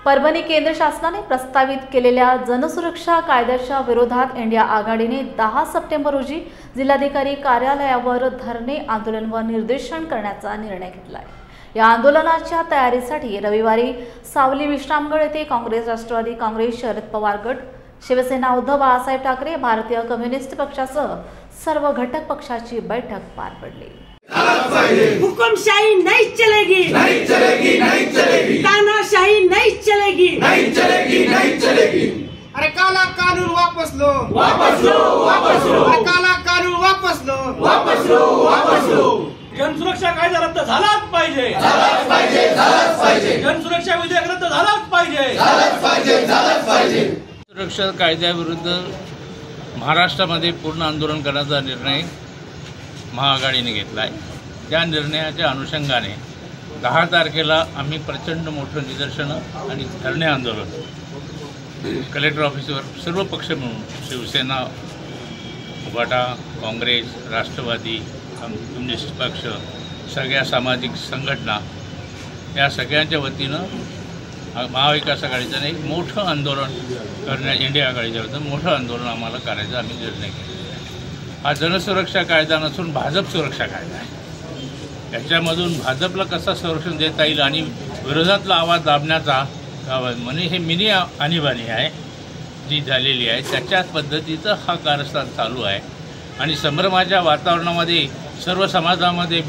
परभणी केंद्र शासनाने प्रस्तावित केलेल्या जनसुरक्षा कायद्याच्या विरोधात इंडिया आघाडीने 10 सप्टेंबर रोजी जिल्हाधिकारी कार्यालयावर धरणे आंदोलन व निदर्शन करण्याचा निर्णय घेतला आहे। या आंदोलनाच्या तयारीसाठी रविवारी सावली विश्रामगड येथे काँग्रेस, राष्ट्रवादी काँग्रेस, शरद पवार गट, शिवसेना, उद्धव बाळासाहेब ठाकरे, भारतीय कम्युनिस्ट पक्षासह सर्व घटक पक्षाची बैठक पार पडली। हुकुमशाही नहीं चलेगी, नहीं चलेगी, नहीं चलेगी। तानाशाही नहीं चलेगी, नहीं चलेगी, नहीं चलेगी। अरे काला कानून वापस लो, वापस लो, वापस लो। अरे काला कानून वापस लो, वापस लो, वापस लो। जनसुरक्षा कायदा रद्द झालाच पाहिजे, झालाच पाहिजे, झालाच पाहिजे। जनसुरक्षा विधेयक रद्द झालाच पाहिजे, झालाच पाहिजे, झालाच पाहिजे। सुरक्षा कायद्याविरुद्ध महाराष्ट्रामध्ये पूर्ण आंदोलन करण्याचा निर्णय महाआघाडीने घेतला आहे। त्या निर्णयाच्या अनुषंगाने 10 तारखेला आम्ही प्रचंड मोठं निदर्शनं आणि धरणे आंदोलन कलेक्टर ऑफिसवर सर्व पक्ष मिळून शिवसेना, उभाटा, काँग्रेस, राष्ट्रवादी, कम्युनिस्ट पक्ष, सगळ्या सामाजिक संघटना या सगळ्यांच्या वतीनं महाविकास आघाडीचं एक मोठं आंदोलन इंडिया आघाडीच्या वतीनं मोठं आंदोलन आम्हाला करायचा आम्ही निर्णय घेतला। हा जनसुरक्षा कायदा नसून भाजप सुरक्षा कायदा आहे। याच्यामधून भाजपला कसा संरक्षण देता येईल आणि विरोधातला आवाज दाबण्याचा म्हणजे हे मिनी आणीबाणी आहे जी झालेली आहे, त्याच्याच पद्धतीचं हा कारस्थान चालू आहे। आणि संभ्रमाच्या वातावरणामध्ये सर्व समाजामध्ये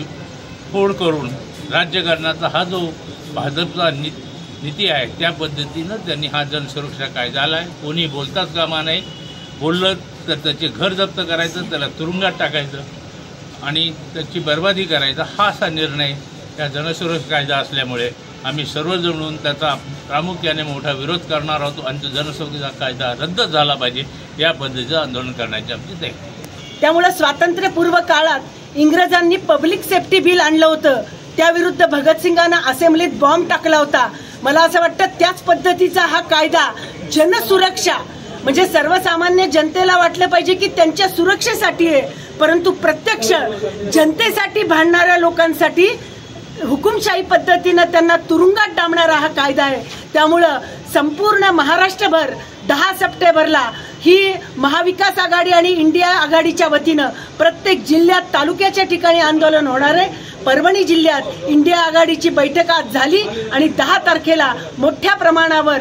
फोड करून राज्य करण्याचा हा जो भाजपचा नीती आहे त्या पद्धतीनं त्यांनी हा जनसुरक्षा कायदा आला आहे। कोणी बोलताच कामा नाही, बोललं तर त्याचे घर जप्त करायचं, त्याला तुरुंगात टाकायचं आणि त्याची बर्बादी करायचा हा असा निर्णय या जनसुरक्षा कायदा असल्यामुळे आम्ही सर्वजण मिळून त्याचा प्रामुख्याने मोठा विरोध करणार आहोत आणि तो जनसुरक्षा कायदा रद्द झाला पाहिजे या पद्धतीचं आंदोलन करण्याची आमची तयारी। त्यामुळे स्वातंत्र्यपूर्व काळात इंग्रजांनी पब्लिक सेफ्टी बिल आणलं होतं, त्याविरुद्ध भगतसिंगांना असेंब्लीत बॉम्ब टाकला होता। मला असं वाटतं त्याच पद्धतीचा हा कायदा जनसुरक्षा म्हणजे सर्वसामान्य जनतेला वाटलं पाहिजे की त्यांच्या सुरक्षेसाठी आहे, परंतु प्रत्यक्ष जनतेसाठी भांडणाऱ्या लोकांसाठी हुकुमशाही पद्धतीनं त्यांना तुरुंगात डांबणारा हा कायदा आहे। त्यामुळं संपूर्ण महाराष्ट्रभर 10 सप्टेंबरला ही महाविकास आघाडी आणि इंडिया आघाडीच्या वतीनं प्रत्येक जिल्ह्यात, तालुक्याच्या ठिकाणी आंदोलन होणार आहे। परभणी जिल्ह्यात इंडिया आघाडीची बैठक आज झाली आणि 10 तारखेला मोठ्या प्रमाणावर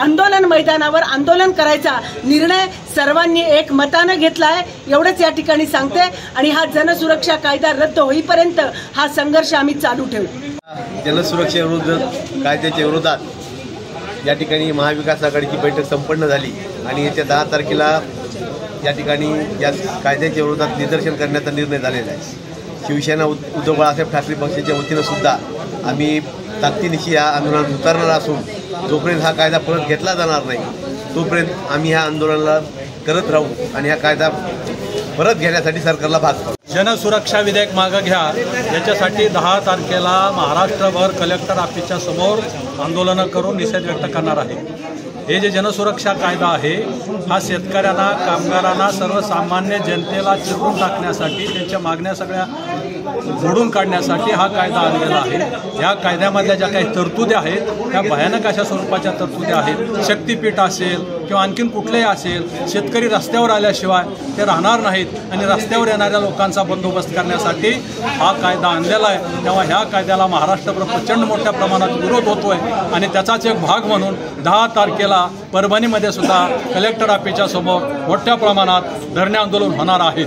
आंदोलन मैदानावर आंदोलन करायचा निर्णय सर्वांनी एक मतानं घेतला आहे एवढंच या ठिकाणी सांगते। आणि हा जनसुरक्षा कायदा रद्द होईपर्यंत हा संघर्ष आम्ही चालू ठेवू। जनसुरक्षेविरुद्ध कायद्याच्या विरोधात या ठिकाणी महाविकास आघाडीची बैठक संपन्न झाली आणि येत्या 10 तारखेला या ठिकाणी या कायद्याच्या विरोधात निदर्शन करण्याचा निर्णय झालेला आहे। शिवसेना, उद्धव बाळासाहेब ठाकरे पक्षाच्या वतीनं सुद्धा आम्ही ताकदीनिशी या आंदोलनात उतरणार असून जोपर्यंत हा कायदा परत घेतला जाणार नाही तोपर्यंत आम्ही ह्या आंदोलनाला करत राहू आणि हा कायदा परत घेण्यासाठी सरकारला भाग पाडू। जनसुरक्षा विधेयक मागं घ्या याच्यासाठी 10 तारखेला महाराष्ट्रभर कलेक्टर ऑफिसच्या समोर आंदोलनं करून निषेध व्यक्त करणार आहे। हे जे जनसुरक्षा कायदा आहे हा शेतकऱ्यांना, कामगारांना, सर्वसामान्य जनतेला चिरून टाकण्यासाठी, त्यांच्या मागण्या सगळ्या मोडून काढण्यासाठी हा कायदा आणलेला आहे। या कायद्यामधल्या ज्या काही तरतुदी आहेत त्या भयानक अशा स्वरूपाच्या तरतुदी आहेत। शक्तीपीठ असेल किंवा आणखीन कुठलेही असेल, शेतकरी रस्त्यावर आल्याशिवाय ते राहणार नाहीत आणि रस्त्यावर येणाऱ्या लोकांचा बंदोबस्त करण्यासाठी हा कायदा आणलेला आहे। तेव्हा ह्या कायद्याला महाराष्ट्रभर प्रचंड मोठ्या प्रमाणात विरोध होतोय आणि त्याचाच एक भाग म्हणून 10 तारखेला परभणीमध्ये सुद्धा कलेक्टर ऑफिसच्या समोर मोठ्या प्रमाणात धरणे आंदोलन होणार आहे।